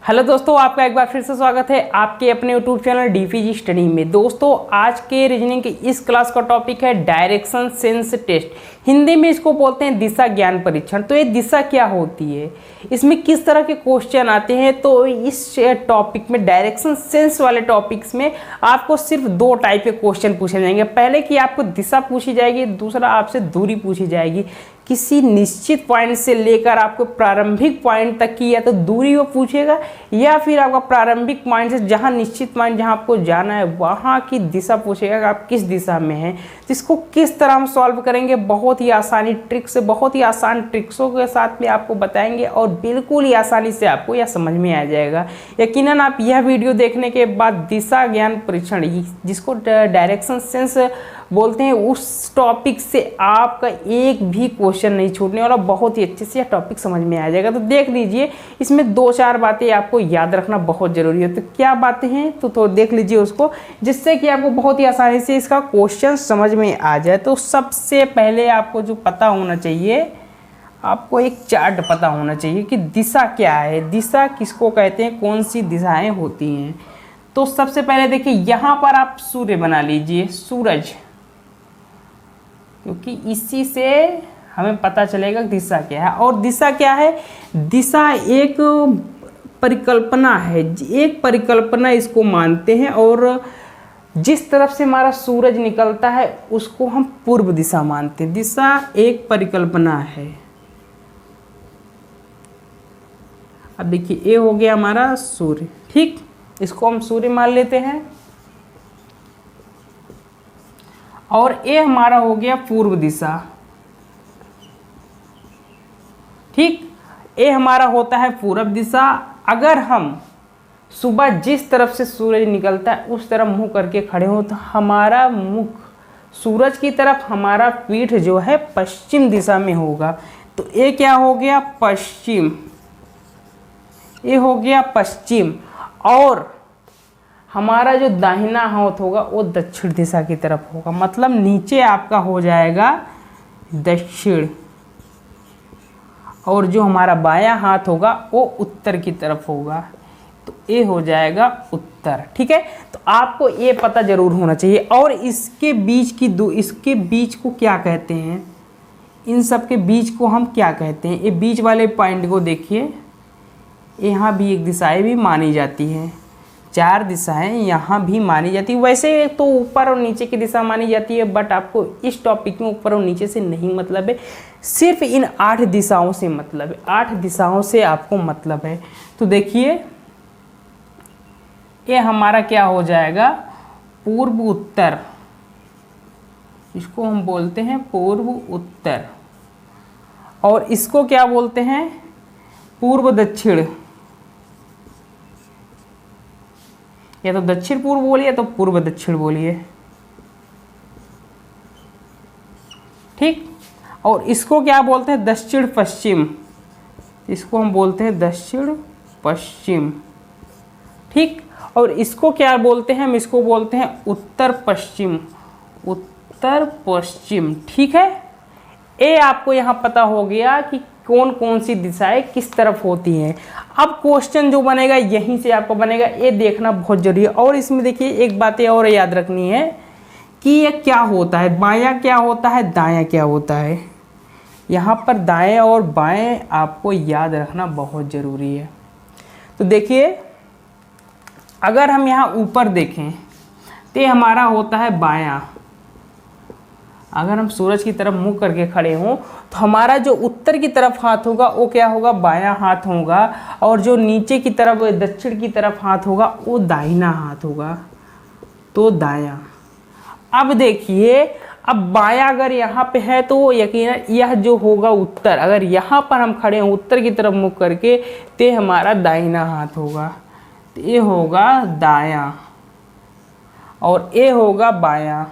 Hello दोस्तों, आपका एक बार फिर से स्वागत है आपके अपने यूट्यूब चैनल डीपीजी स्टडी में। दोस्तों, आज के रीजनिंग के इस क्लास का टॉपिक है डायरेक्शन सेंस टेस्ट। हिंदी में इसको बोलते हैं दिशा ज्ञान परीक्षण। तो ये दिशा क्या होती है, इसमें किस तरह के क्वेश्चन आते हैं, तो इस टॉपिक में डायरेक्शन सेंस वाले टॉपिक्स में आपको सिर्फ दो टाइप के क्वेश्चन पूछे जाएंगे। पहले कि आपको दिशा पूछी जाएगी, दूसरा आपसे दूरी पूछी जाएगी। किसी निश्चित पॉइंट से लेकर आपको प्रारंभिक पॉइंट तक की या तो दूरी वो पूछेगा, या फिर आपका प्रारंभिक पॉइंट से जहां निश्चित पॉइंट जहां आपको जाना है वहां की दिशा पूछेगा कि आप किस दिशा में हैं। तो इसको किस तरह हम सॉल्व करेंगे, बहुत ही आसानी ट्रिक से, बहुत ही आसान ट्रिक्सों के साथ में आपको बताएंगे और बिल्कुल ही आसानी से आपको यह समझ में आ जाएगा। यकीनन आप यह वीडियो देखने के बाद दिशा ज्ञान परीक्षण, जिसको डायरेक्शन सेंस बोलते हैं, उस टॉपिक से आपका एक भी क्वेश्चन नहीं छूटने वाला। बहुत ही अच्छे से यह टॉपिक समझ में आ जाएगा। तो देख लीजिए, इसमें दो चार बातें आपको याद रखना बहुत ज़रूरी है। तो क्या बातें हैं तो देख लीजिए उसको, जिससे कि आपको बहुत ही आसानी से इसका क्वेश्चन समझ में आ जाए। तो सबसे पहले आपको जो पता होना चाहिए, आपको एक चार्ट पता होना चाहिए कि दिशा क्या है, दिशा किसको कहते हैं, कौन सी दिशाएँ होती हैं। तो सबसे पहले देखिए, यहाँ पर आप सूर्य बना लीजिए, सूरज, क्योंकि इसी से हमें पता चलेगा दिशा क्या है। और दिशा क्या है, दिशा एक परिकल्पना है, एक परिकल्पना इसको मानते हैं। और जिस तरफ से हमारा सूरज निकलता है उसको हम पूर्व दिशा मानते हैं। दिशा एक परिकल्पना है। अब देखिए, ये हो गया हमारा सूर्य, ठीक, इसको हम सूर्य मान लेते हैं। और ये हमारा हो गया पूर्व दिशा, ठीक, ये हमारा होता है पूर्व दिशा। अगर हम सुबह जिस तरफ से सूरज निकलता है उस तरफ मुंह करके खड़े हो तो हमारा मुख सूरज की तरफ, हमारा पीठ जो है पश्चिम दिशा में होगा। तो ये क्या हो गया, पश्चिम, ये हो गया पश्चिम। और हमारा जो दाहिना हाथ होगा वो दक्षिण दिशा की तरफ होगा, मतलब नीचे आपका हो जाएगा दक्षिण। और जो हमारा बायां हाथ होगा वो उत्तर की तरफ होगा, तो ये हो जाएगा उत्तर। ठीक है, तो आपको ये पता जरूर होना चाहिए। और इसके बीच की इसके बीच को क्या कहते हैं, इन सब के बीच को हम क्या कहते हैं, ये बीच वाले पॉइंट को देखिए, यहाँ भी एक दिशाएं भी मानी जाती हैं, चार दिशाएं यहाँ भी मानी जाती है। वैसे तो ऊपर और नीचे की दिशा मानी जाती है, बट आपको इस टॉपिक में ऊपर और नीचे से नहीं मतलब है, सिर्फ इन 8 दिशाओं से मतलब है। 8 दिशाओं से आपको मतलब है। तो देखिए, ये हमारा क्या हो जाएगा, पूर्व उत्तर, इसको हम बोलते हैं पूर्व उत्तर। और इसको क्या बोलते हैं, पूर्व दक्षिण, या तो दक्षिण पूर्व बोलिए या तो पूर्व दक्षिण बोलिए, ठीक। और इसको क्या बोलते हैं, दक्षिण पश्चिम, इसको हम बोलते हैं दक्षिण पश्चिम, ठीक। और इसको क्या बोलते हैं, हम इसको बोलते हैं उत्तर पश्चिम, उत्तर पश्चिम, ठीक है। ये आपको यहाँ पता हो गया कि कौन कौन सी दिशाएं किस तरफ होती हैं। अब क्वेश्चन जो बनेगा यहीं से आपको बनेगा, ये देखना बहुत जरूरी है। और इसमें देखिए, एक बातें और याद रखनी है कि ये क्या होता है, बायां क्या होता है, दायां क्या होता है। यहाँ पर दाएं और बाएं आपको याद रखना बहुत ज़रूरी है। तो देखिए, अगर हम यहाँ ऊपर देखें तो ये हमारा होता है बायां। अगर हम सूरज की तरफ मुंह करके खड़े हों तो हमारा जो उत्तर की तरफ हाथ होगा वो क्या होगा, बायां हाथ होगा। और जो नीचे की तरफ, दक्षिण की तरफ हाथ होगा वो दाहिना हाथ होगा, तो दायां। अब देखिए, अब बायां अगर यहाँ पे है तो यकीनन यह जो होगा उत्तर, अगर यहाँ पर हम खड़े हों उत्तर की तरफ मुँह करके तो हमारा दाहिना हाथ होगा, तो ये होगा दायां और ये होगा बायां।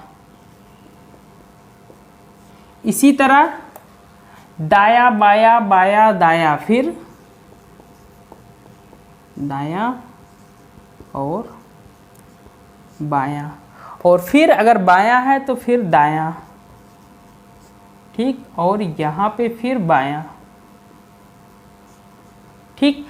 इसी तरह दाया बाया, बाया दाया, फिर दाया और बाया, और फिर अगर बाया है तो फिर दाया, ठीक। और यहाँ पे फिर बाया, ठीक।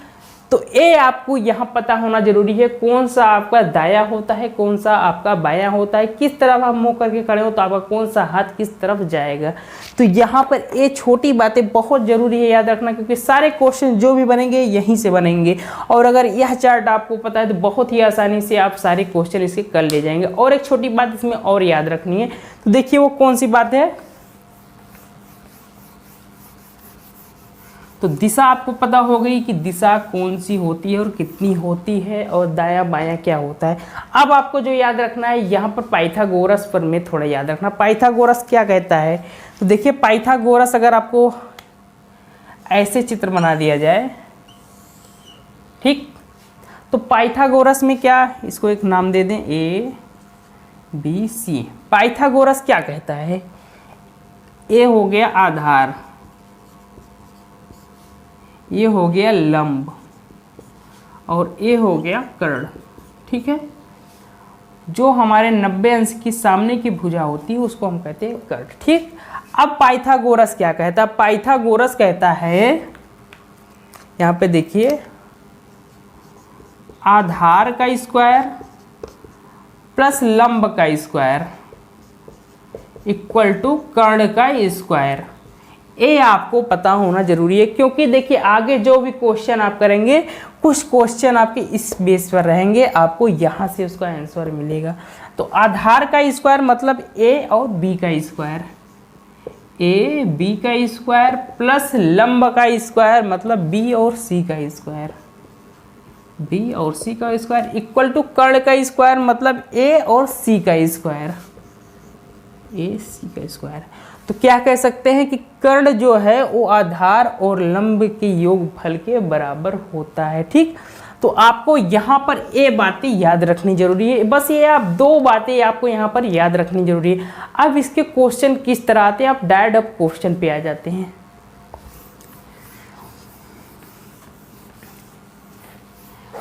तो ए आपको यहाँ पता होना जरूरी है, कौन सा आपका दाया होता है, कौन सा आपका बाया होता है, किस तरफ आप मुंह करके खड़े हो तो आपका कौन सा हाथ किस तरफ जाएगा। तो यहाँ पर ये छोटी बातें बहुत ज़रूरी है याद रखना, क्योंकि सारे क्वेश्चन जो भी बनेंगे यहीं से बनेंगे। और अगर यह चार्ट आपको पता है तो बहुत ही आसानी से आप सारे क्वेश्चन इसके कर ले जाएंगे। और एक छोटी बात इसमें और याद रखनी है, तो देखिए वो कौन सी बात है। तो दिशा आपको पता हो गई कि दिशा कौन सी होती है और कितनी होती है, और दाया बायां क्या होता है। अब आपको जो याद रखना है यहाँ पर पाइथागोरस पर में थोड़ा याद रखना, पाइथागोरस क्या कहता है। तो देखिए पाइथागोरस अगर आपको ऐसे चित्र बना दिया जाए, ठीक, तो पाइथागोरस में क्या, इसको एक नाम दे दें ABC। पाइथागोरस क्या कहता है, ए हो गया आधार, ये हो गया लंब, और ये हो गया कर्ण, ठीक है। जो हमारे 90 अंश की सामने की भुजा होती है उसको हम कहते हैं कर्ण, ठीक। अब पाइथागोरस क्या कहता है, पाइथागोरस कहता है, यहाँ पे देखिए, आधार का स्क्वायर प्लस लंब का स्क्वायर इक्वल टू कर्ण का स्क्वायर। ये आपको पता होना जरूरी है, क्योंकि देखिए आगे जो भी क्वेश्चन आप करेंगे, कुछ क्वेश्चन आपके इस बेस पर रहेंगे, आपको यहाँ से उसका आंसर मिलेगा। तो आधार का स्क्वायर मतलब ए और बी का स्क्वायर, ए बी का स्क्वायर प्लस लंब का स्क्वायर मतलब बी और सी का स्क्वायर, बी और सी का स्क्वायर इक्वल टू कर्ण का स्क्वायर मतलब ए और सी का स्क्वायर, ए सी का स्क्वायर। तो क्या कह सकते हैं कि कर्ण जो है वो आधार और लंब के योगफल के बराबर होता है, ठीक। तो आपको यहाँ पर ये बातें याद रखनी जरूरी है, बस ये आप दो बातें आपको यहाँ पर याद रखनी जरूरी है। अब इसके क्वेश्चन किस तरह आते हैं, आप डायरेक्ट अब क्वेश्चन पे आ जाते हैं।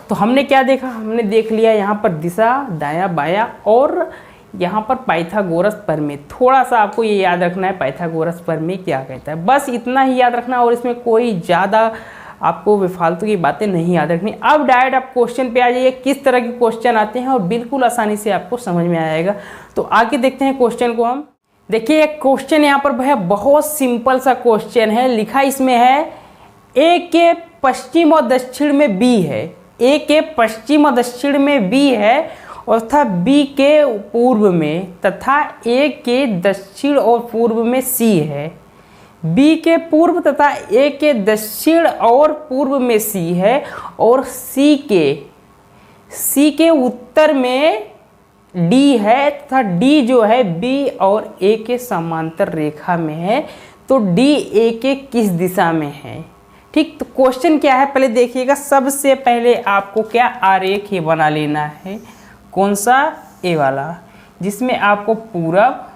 तो हमने क्या देखा, हमने देख लिया यहाँ पर दिशा, दाया बाया, और यहाँ पर पाइथागोरस प्रमेय। थोड़ा सा आपको ये याद रखना है पाइथागोरस प्रमेय क्या कहता है, बस इतना ही याद रखना, और इसमें कोई ज़्यादा आपको बेफालतू की बातें नहीं याद रखनी। अब डायरेक्ट आप क्वेश्चन पे आ जाइए, किस तरह के क्वेश्चन आते हैं, और बिल्कुल आसानी से आपको समझ में आएगा। तो आगे देखते हैं क्वेश्चन को हम। देखिए एक क्वेश्चन यहाँ पर है, बहुत सिंपल सा क्वेश्चन है, लिखा इसमें है ए के पश्चिम और दक्षिण में बी है, ए के पश्चिम और दक्षिण में बी है तथा बी के पूर्व में तथा ए के दक्षिण और पूर्व में सी है, बी के पूर्व तथा ए के दक्षिण और पूर्व में सी है, और सी के उत्तर में डी है तथा डी जो है बी और ए के समांतर रेखा में है। तो डी ए के किस दिशा में है, ठीक। तो क्वेश्चन क्या है पहले देखिएगा। सबसे पहले आपको क्या आरेख ये बना लेना है, कौन सा, ए वाला, जिसमें आपको पूरब,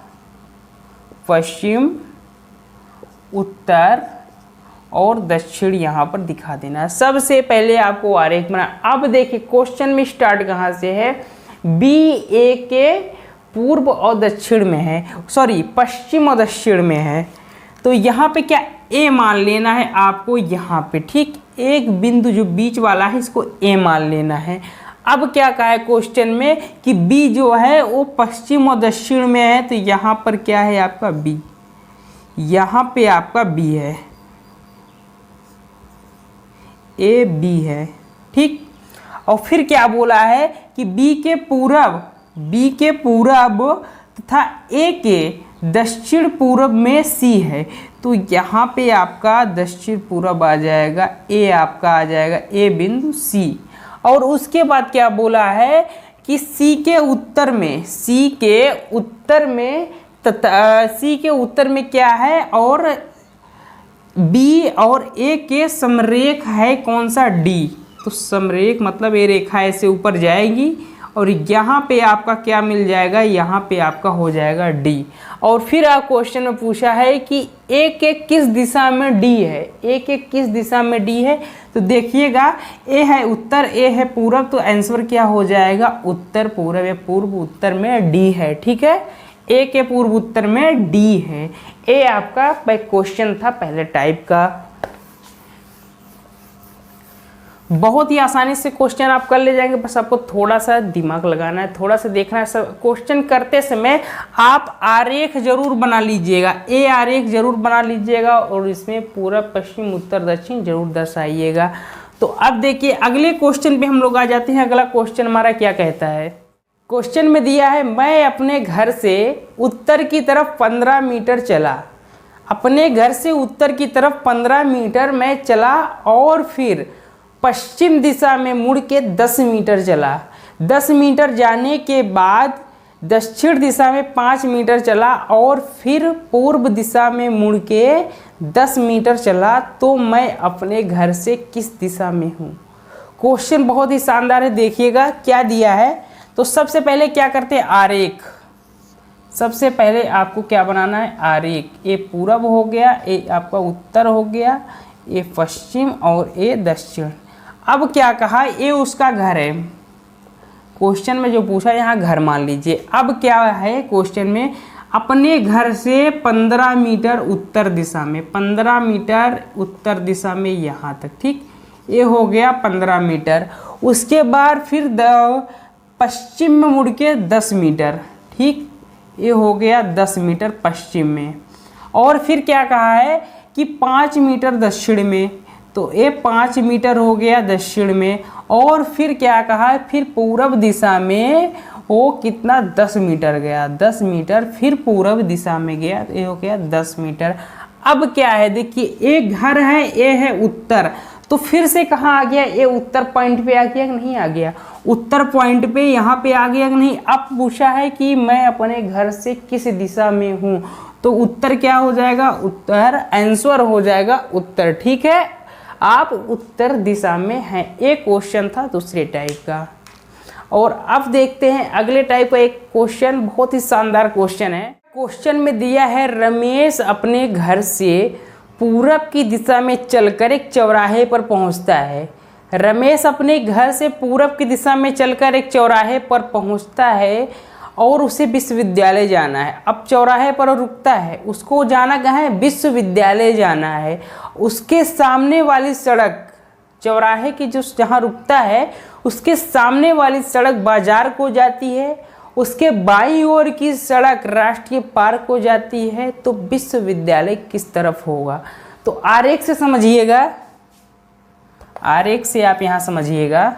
पश्चिम, उत्तर और दक्षिण यहाँ पर दिखा देना है। सबसे पहले आपको आरेख बना। अब देखिए क्वेश्चन में स्टार्ट कहाँ से है, बी ए के पूर्व और दक्षिण में है, सॉरी पश्चिम और दक्षिण में है। तो यहाँ पे क्या ए मान लेना है आपको यहाँ पे, ठीक। एक बिंदु जो बीच वाला है इसको ए मान लेना है। अब क्या कहा है क्वेश्चन में कि बी जो है वो पश्चिम और दक्षिण में है, तो यहाँ पर क्या है आपका बी, यहाँ पे आपका बी है, ए बी है, ठीक। और फिर क्या बोला है कि बी के पूरब तथा ए के दक्षिण पूरब में सी है। तो यहाँ पे आपका दक्षिण पूरब आ जाएगा, ए आपका आ जाएगा ए बिंदु सी। और उसके बाद क्या बोला है कि सी के उत्तर में क्या है, और बी और ए के समरेख है कौन सा, डी। तो समरेख मतलब ये रेखा ऐसे ऊपर जाएगी, और यहाँ पे आपका क्या मिल जाएगा, यहाँ पे आपका हो जाएगा डी। और फिर आप क्वेश्चन में पूछा है कि ए के किस दिशा में डी है, ए के किस दिशा में डी है। तो देखिएगा ए है उत्तर, ए है पूरब, तो आंसर क्या हो जाएगा, उत्तर पूरब या पूर्व उत्तर में डी है, ठीक है। ए के पूर्व उत्तर में डी है। ए आपका क्वेश्चन था पहले टाइप का। बहुत ही आसानी से क्वेश्चन आप कर ले जाएंगे, बस आपको थोड़ा सा दिमाग लगाना है, थोड़ा सा देखना है। सब क्वेश्चन करते समय आप आरेख जरूर बना लीजिएगा, ए आरेख जरूर बना लीजिएगा और इसमें पूरब पश्चिम उत्तर दक्षिण जरूर दर्शाइएगा। तो अब देखिए अगले क्वेश्चन पे हम लोग आ जाते हैं। अगला क्वेश्चन हमारा क्या कहता है, क्वेश्चन में दिया है मैं अपने घर से उत्तर की तरफ 15 मीटर चला। अपने घर से उत्तर की तरफ 15 मीटर मैं चला और फिर पश्चिम दिशा में मुड़ के 10 मीटर चला। 10 मीटर जाने के बाद दक्षिण दिशा में 5 मीटर चला और फिर पूर्व दिशा में मुड़ के 10 मीटर चला, तो मैं अपने घर से किस दिशा में हूँ। क्वेश्चन बहुत ही शानदार है, देखिएगा क्या दिया है। तो सबसे पहले क्या करते हैं, आरेख। सबसे पहले आपको क्या बनाना है, आरेख। ये पूरब हो गया, ये आपका उत्तर हो गया, ये पश्चिम और ये दक्षिण। अब क्या कहा, ये उसका घर है। क्वेश्चन में जो पूछा यहाँ घर मान लीजिए। अब क्या है क्वेश्चन में, अपने घर से 15 मीटर उत्तर दिशा में, 15 मीटर उत्तर दिशा में यहाँ तक, ठीक, ये हो गया 15 मीटर। उसके बाद फिर पश्चिम में मुड़ के 10 मीटर, ठीक, ये हो गया 10 मीटर पश्चिम में। और फिर क्या कहा है कि 5 मीटर दक्षिण में, तो ये 5 मीटर हो गया दक्षिण में। और फिर क्या कहा है, फिर पूरब दिशा में वो कितना 10 मीटर गया, 10 मीटर फिर पूरब दिशा में गया, तो ये हो गया 10 मीटर। अब क्या है देखिए, एक घर है, ये है उत्तर, तो फिर से कहाँ आ गया, ये उत्तर पॉइंट पे आ गया कि नहीं आ गया, उत्तर पॉइंट पे यहाँ पे आ गया कि नहीं। अब पूछा है कि मैं अपने घर से किस दिशा में हूँ, तो उत्तर क्या हो जाएगा, उत्तर आंसर हो जाएगा उत्तर, ठीक है। आप उत्तर दिशा में हैं। एक क्वेश्चन था दूसरे टाइप का। और अब देखते हैं अगले टाइप का एक क्वेश्चन, बहुत ही शानदार क्वेश्चन है। क्वेश्चन में दिया है रमेश अपने घर से पूरब की दिशा में चलकर एक चौराहे पर पहुंचता है। रमेश अपने घर से पूरब की दिशा में चलकर एक चौराहे पर पहुंचता है और उसे विश्वविद्यालय जाना है। अब चौराहे पर रुकता है, उसको जाना कहाँ है, विश्वविद्यालय जाना है। उसके सामने वाली सड़क, चौराहे की जो जहाँ रुकता है उसके सामने वाली सड़क बाजार को जाती है, उसके बाईं ओर की सड़क राष्ट्रीय पार्क को जाती है। तो विश्वविद्यालय किस तरफ होगा। तो आरेख से समझिएगा, आरेख से आप यहाँ समझिएगा।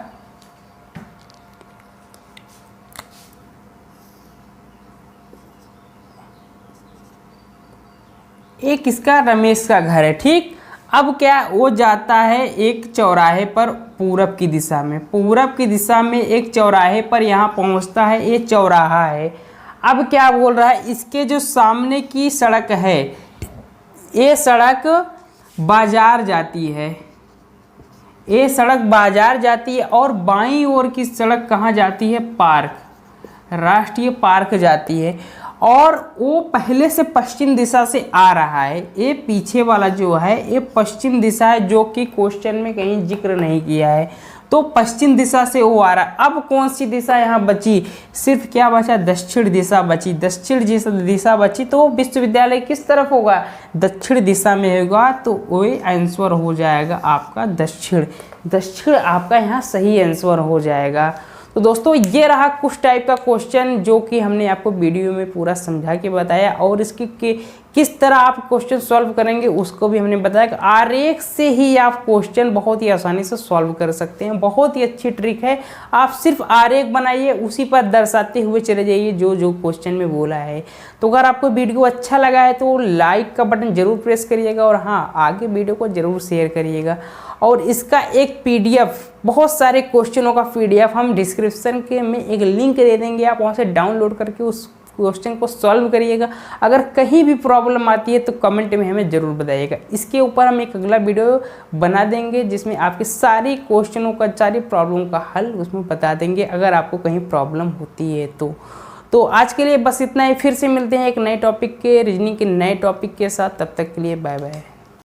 एक किसका, रमेश का घर है, ठीक। अब क्या, वो जाता है एक चौराहे पर पूरब की दिशा में, पूरब की दिशा में एक चौराहे पर यहाँ पहुँचता है, ये चौराहा है। अब क्या बोल रहा है, इसके जो सामने की सड़क है, ये सड़क बाजार जाती है, ये सड़क बाजार जाती है। और बाईं ओर की सड़क कहाँ जाती है, पार्क, राष्ट्रीय पार्क जाती है। और वो पहले से पश्चिम दिशा से आ रहा है, ये पीछे वाला जो है ये पश्चिम दिशा है, जो कि क्वेश्चन में कहीं जिक्र नहीं किया है। तो पश्चिम दिशा से वो आ रहा है। अब कौन सी दिशा यहाँ बची, सिर्फ क्या बचा, दक्षिण दिशा बची। दक्षिण दिशा बची, तो विश्वविद्यालय किस तरफ होगा, दक्षिण दिशा में होगा। तो वो आंसर हो जाएगा आपका दक्षिण। दक्षिण आपका यहाँ सही आंसर हो जाएगा। तो दोस्तों ये रहा कुछ टाइप का क्वेश्चन जो कि हमने आपको वीडियो में पूरा समझा के बताया, और इसकी किस तरह आप क्वेश्चन सॉल्व करेंगे उसको भी हमने बताया कि आरेख से ही आप क्वेश्चन बहुत ही आसानी से सॉल्व कर सकते हैं। बहुत ही अच्छी ट्रिक है, आप सिर्फ आरेख बनाइए, उसी पर दर्शाते हुए चले जाइए जो जो क्वेश्चन में बोला है। तो अगर आपको वीडियो अच्छा लगा है तो लाइक का बटन जरूर प्रेस करिएगा, और हाँ, आगे वीडियो को जरूर शेयर करिएगा। और इसका एक PDF, बहुत सारे क्वेश्चनों का PDF हम डिस्क्रिप्शन के में एक लिंक दे देंगे, आप वहाँ से डाउनलोड करके उस क्वेश्चन को सॉल्व करिएगा। अगर कहीं भी प्रॉब्लम आती है तो कमेंट में हमें ज़रूर बताइएगा। इसके ऊपर हम एक अगला वीडियो बना देंगे जिसमें आपके सारी क्वेश्चनों का, सारी प्रॉब्लम का हल उसमें बता देंगे, अगर आपको कहीं प्रॉब्लम होती है तो आज के लिए बस इतना ही। फिर से मिलते हैं एक नए टॉपिक के, रीजनिंग के नए टॉपिक के साथ। तब तक के लिए बाय बाय।